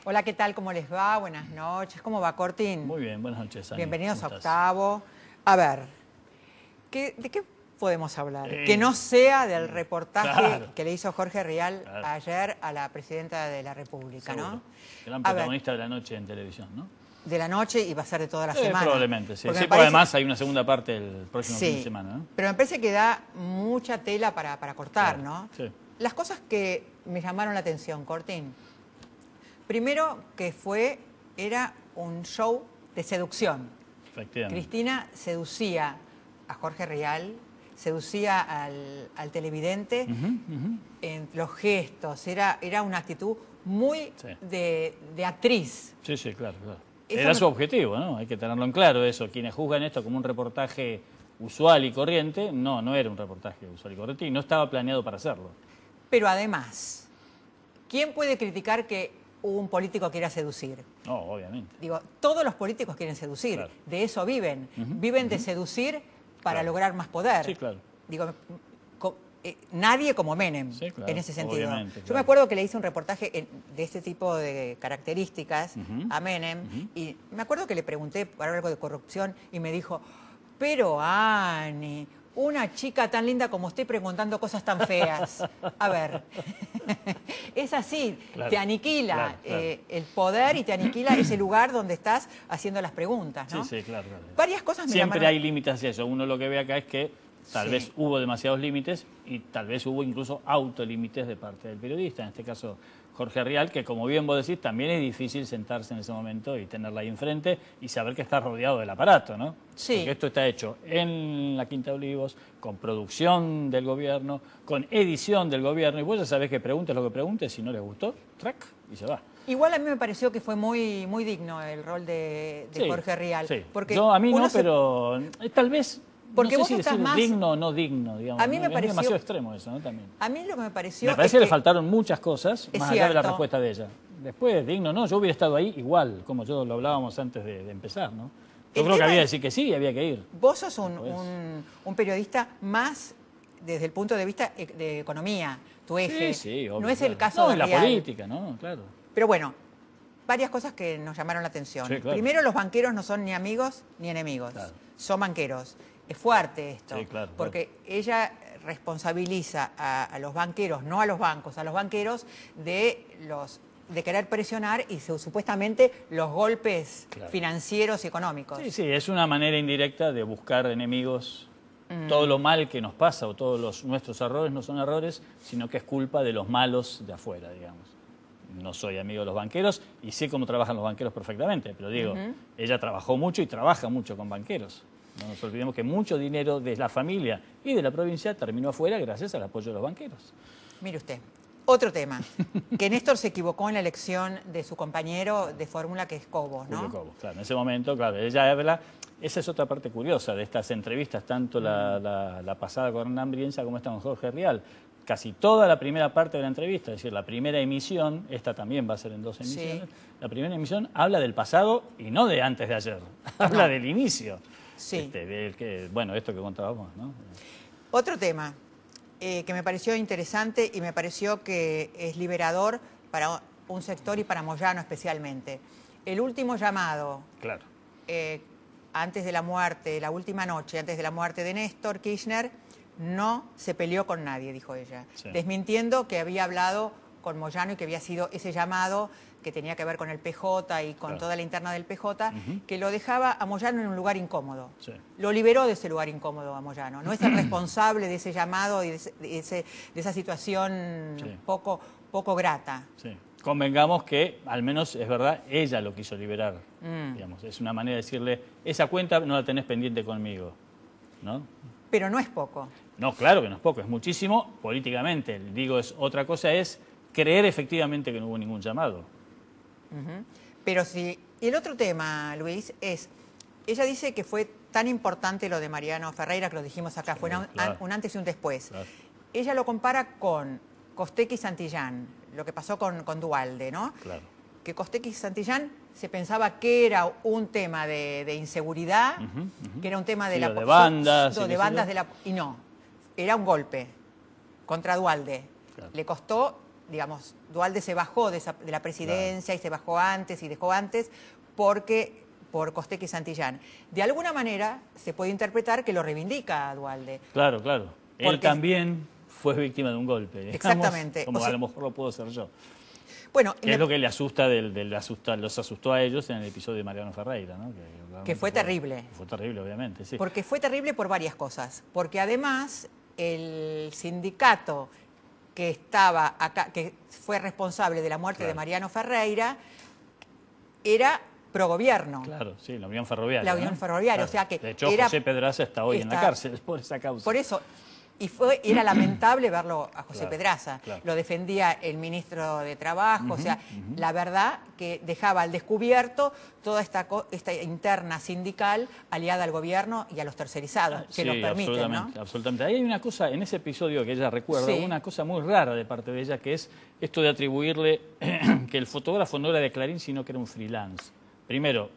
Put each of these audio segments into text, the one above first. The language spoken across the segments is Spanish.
Hola, ¿qué tal? ¿Cómo les va? Buenas noches. ¿Cómo va, Cortín? Muy bien, buenas noches, Ani. Bienvenidos a Octavo. A ver, ¿de qué podemos hablar? Que no sea del reportaje que le hizo Jorge Rial ayer a la Presidenta de la República, Seguro. ¿no? Gran protagonista de la noche en televisión, ¿no? De la noche y va a ser de toda la semana. Probablemente, sí. Porque Sí, además hay una segunda parte el próximo fin de semana, ¿no? Pero me parece que da mucha tela para cortar, ¿no? Sí. Las cosas que me llamaron la atención, Cortín. Primero que era un show de seducción. Efectivamente. Cristina seducía a Jorge Rial, seducía al televidente en los gestos. Era una actitud muy de actriz. Sí, sí, claro. Era su objetivo, ¿no? Hay que tenerlo en claro eso. Quienes juzgan esto como un reportaje usual y corriente, no era un reportaje usual y corriente y no estaba planeado para hacerlo. Pero además, ¿quién puede criticar que un político quiera seducir? No, obviamente. Digo, todos los políticos quieren seducir. Claro. De eso viven. Viven de seducir para lograr más poder. Sí, claro. Digo, nadie como Menem, en ese sentido. Yo me acuerdo que le hice un reportaje de este tipo de características a Menem y me acuerdo que le pregunté por algo de corrupción y me dijo, pero Ani, una chica tan linda como usted preguntando cosas tan feas. A ver, es así, te aniquila el poder y te aniquila ese lugar donde estás haciendo las preguntas, ¿no? Sí, claro. Varias cosas me Siempre llamaron... hay límites hacia eso. Uno lo que ve acá es que tal vez hubo demasiados límites y tal vez hubo incluso autolímites de parte del periodista, en este caso Jorge Rial, que como bien vos decís, también es difícil sentarse en ese momento y tenerla ahí enfrente y saber que está rodeado del aparato, ¿no? Sí. Porque esto está hecho en la Quinta de Olivos, con producción del gobierno, con edición del gobierno, y vos ya sabés que preguntes lo que preguntes, si no les gustó, track, y se va. Igual a mí me pareció que fue muy digno el rol de Jorge Rial. Sí. Porque a mí no, pero tal vez... Porque no vos sé si estás decir más... digno o no digno, digamos. A mí me pareció... Es demasiado extremo eso, ¿no? También. A mí lo que me pareció... Me parece que le faltaron muchas cosas, más allá de la cierto. respuesta de ella. Después, digno no, yo hubiera estado ahí igual, como yo lo hablábamos antes de empezar, ¿no? Yo creo que había que decir que sí y había que ir. Vos sos un periodista más desde el punto de vista de economía, tu eje. Sí, obvio, no es el caso de la Rial. política, ¿no? Claro. Pero bueno, varias cosas que nos llamaron la atención. Sí, claro. Primero, los banqueros no son ni amigos ni enemigos. Claro. Son banqueros. Es fuerte esto, porque ella responsabiliza a los banqueros, no a los bancos, a los banqueros de querer presionar y supuestamente los golpes financieros y económicos. Sí, es una manera indirecta de buscar enemigos. Todo lo mal que nos pasa o todos nuestros errores no son errores, sino que es culpa de los malos de afuera, digamos. No soy amigo de los banqueros y sé cómo trabajan los banqueros perfectamente, pero digo, ella trabajó mucho y trabaja mucho con banqueros. No nos olvidemos que mucho dinero de la familia y de la provincia terminó afuera gracias al apoyo de los banqueros. Mire usted, otro tema, que Néstor se equivocó en la elección de su compañero de fórmula, que es Cobos, ¿no? Julio Cobos, claro. En ese momento, claro, ella habla... Esa es otra parte curiosa de estas entrevistas, tanto la pasada con Hernán Brienza como esta con Jorge Rial. Casi toda la primera parte de la entrevista, es decir, la primera emisión, esta también va a ser en 2 emisiones, la primera emisión habla del pasado y no de antes de ayer, habla del inicio. Sí. Bueno, esto que contábamos, ¿no? Otro tema que me pareció interesante y me pareció que es liberador para un sector y para Moyano especialmente. El último llamado, antes de la muerte, la última noche, antes de la muerte de Néstor Kirchner, no se peleó con nadie, dijo ella, desmintiendo que había hablado con Moyano y que había sido ese llamado que tenía que ver con el PJ y con toda la interna del PJ, que lo dejaba a Moyano en un lugar incómodo. Lo liberó de ese lugar incómodo a Moyano. No es el responsable de ese llamado y de esa situación poco grata. Convengamos que, al menos es verdad, ella lo quiso liberar. Digamos. Es una manera de decirle, esa cuenta no la tenés pendiente conmigo, ¿no? Pero no es poco. No, claro que no es poco, es muchísimo políticamente. Digo, otra cosa es creer efectivamente que no hubo ningún llamado. Pero sí, y el otro tema, Luis, es, ella dice que fue tan importante lo de Mariano Ferreira, que lo dijimos acá, fue un antes y un después. Ella lo compara con Costecchi y Santillán, lo que pasó con Duhalde, ¿no? Claro. Que Costecchi y Santillán se pensaba que era un tema de inseguridad, que era un tema de sí, la... de bandas. de bandas de la... Y no, era un golpe contra Duhalde. Claro. Le costó, digamos, Duhalde se bajó de la presidencia, claro, y se bajó antes y dejó antes por Costecchi y Santillán. De alguna manera se puede interpretar que lo reivindica a Duhalde. Claro, claro. Él también fue víctima de un golpe. Digamos, exactamente. Como a lo mejor lo puedo ser yo. Bueno, que es lo que le asusta, los asustó a ellos en el episodio de Mariano Ferreira, ¿no? Que fue terrible. Fue terrible, obviamente, sí. Porque fue terrible por varias cosas. Porque además el sindicato que estaba acá, que fue responsable de la muerte, claro, de Mariano Ferreira, era progobierno. Claro, sí, la Unión Ferroviaria. La Unión Ferroviaria, claro. O sea que de hecho, José Pedraza está hoy en la cárcel por esa causa. Por eso. Y era lamentable verlo a José, claro, Pedraza. Claro. Lo defendía el ministro de Trabajo. O sea, la verdad que dejaba al descubierto toda esta interna sindical aliada al gobierno y a los tercerizados, que sí, nos permiten, absolutamente, ¿no? Absolutamente. Ahí hay una cosa, en ese episodio que ella recuerda, sí, una cosa muy rara de parte de ella, que es esto de atribuirle que el fotógrafo no era de Clarín, sino que era un freelance. Primero,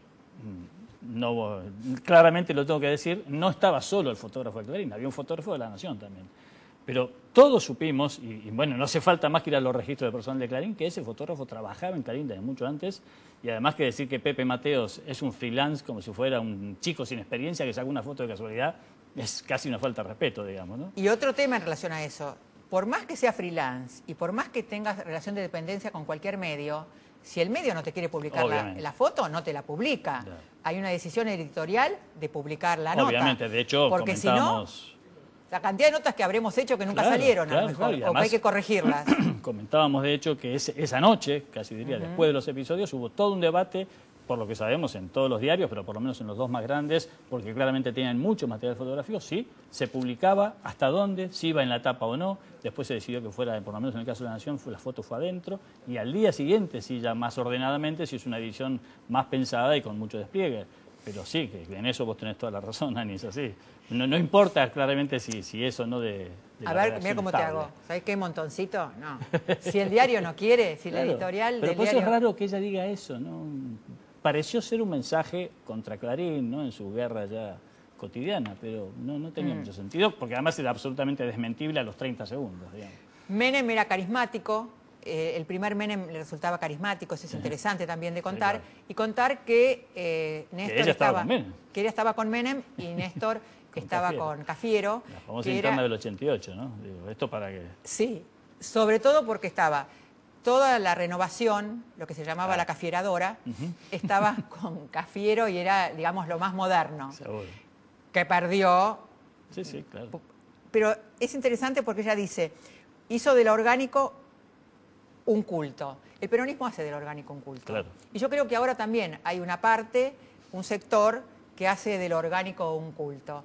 no, claramente lo tengo que decir, no estaba solo el fotógrafo de Clarín, había un fotógrafo de La Nación también. Pero todos supimos, y bueno, no hace falta más que ir a los registros de personal de Clarín, que ese fotógrafo trabajaba en Clarín desde mucho antes, y además que decir que Pepe Mateos es un freelance como si fuera un chico sin experiencia que saca una foto de casualidad, es casi una falta de respeto, digamos, ¿no? Y otro tema en relación a eso, por más que sea freelance y por más que tengas relación de dependencia con cualquier medio, si el medio no te quiere publicar la foto, no te la publica. Claro. Hay una decisión editorial de publicar la nota. Obviamente, de hecho, porque si no, la cantidad de notas que habremos hecho que nunca salieron, a lo mejor, o que hay que corregirlas. Comentábamos, de hecho, que esa noche, casi diría, después de los episodios, hubo todo un debate, por lo que sabemos, en todos los diarios, pero por lo menos en los dos más grandes, porque claramente tenían mucho material fotográfico, sí, se publicaba hasta dónde, si iba en la tapa o no, después se decidió que fuera, por lo menos en el caso de La Nación, la foto fue adentro, y al día siguiente, sí, ya más ordenadamente, sí es una edición más pensada y con mucho despliegue. Pero sí, que en eso vos tenés toda la razón, Ani, es así. No importa claramente si eso no de a ver, mira cómo estable. Te hago. ¿Sabés qué montoncito? No. Si el diario no quiere, si claro, la editorial pero del pues diario... es raro que ella diga eso, ¿no? Pareció ser un mensaje contra Clarín, ¿no? En su guerra ya cotidiana, pero no tenía mucho sentido, porque además era absolutamente desmentible a los 30 segundos, digamos. Menem era carismático, el primer Menem le resultaba carismático, eso es interesante también de contar, sí, claro. Y contar que Néstor que ella estaba con Menem. Que ella estaba con Menem y Néstor estaba Cafiero. Con Cafiero. La famosa interna del 88, ¿no? Digo, esto para que... Sí, sobre todo porque estaba toda la renovación, lo que se llamaba la cafieradora, estaba con Cafiero y era, digamos, lo más moderno. Seguro. Que perdió. Sí, sí, claro. Pero es interesante porque ella dice, hizo de lo orgánico un culto. El peronismo hace del orgánico un culto. Claro. Y yo creo que ahora también hay una parte, un sector, que hace de lo orgánico un culto.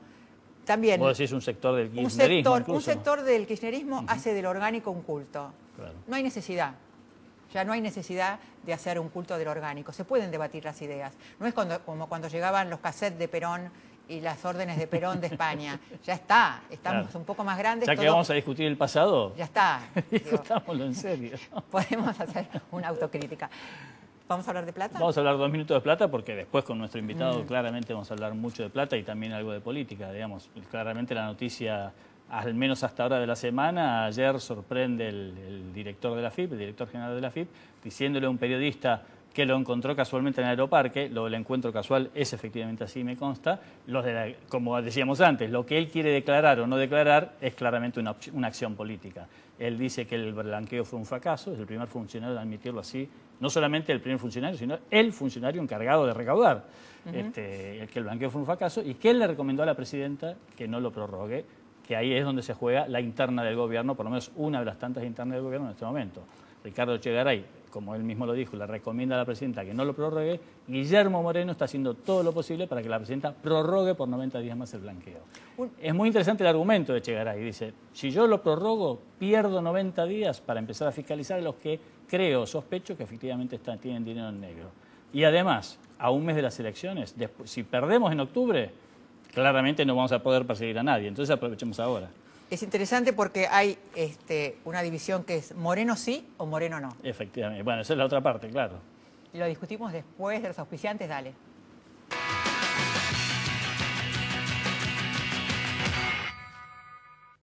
También, vos decís un sector del kirchnerismo. Un sector del kirchnerismo hace del orgánico un culto. Claro. No hay necesidad. Ya no hay necesidad de hacer un culto del orgánico. Se pueden debatir las ideas. No es como cuando llegaban los cassettes de Perón y las órdenes de Perón de España. Ya está. Estamos un poco más grandes. Ya que vamos a discutir el pasado. Ya está. Discutámoslo en serio. Podemos hacer una autocrítica. ¿Vamos a hablar de plata? Vamos a hablar 2 minutos de plata porque después con nuestro invitado claramente vamos a hablar mucho de plata y también algo de política, digamos. Claramente la noticia, al menos hasta ahora de la semana, ayer sorprende el director de la FIP, el director general de la FIP, diciéndole a un periodista que lo encontró casualmente en el Aeroparque, lo del encuentro casual es efectivamente así, me consta, como decíamos antes, lo que él quiere declarar o no declarar es claramente una acción política. Él dice que el blanqueo fue un fracaso, es el primer funcionario en admitirlo así, no solamente el primer funcionario, sino el funcionario encargado de recaudar, que el blanqueo fue un fracaso y que él le recomendó a la presidenta que no lo prorrogue, que ahí es donde se juega la interna del gobierno, por lo menos una de las tantas internas del gobierno en este momento. Ricardo Echegaray, como él mismo lo dijo, le recomienda a la presidenta que no lo prorrogue. Guillermo Moreno está haciendo todo lo posible para que la presidenta prorrogue por 90 días más el blanqueo. Es muy interesante el argumento de Echegaray. Dice, si yo lo prorrogo, pierdo 90 días para empezar a fiscalizar a los que creo, sospecho que efectivamente tienen dinero en negro. Y además, a un mes de las elecciones, si perdemos en octubre, claramente no vamos a poder perseguir a nadie. Entonces aprovechemos ahora. Es interesante porque hay una división que es Moreno sí o Moreno no. Efectivamente. Bueno, esa es la otra parte, claro. Lo discutimos después de los auspiciantes, dale.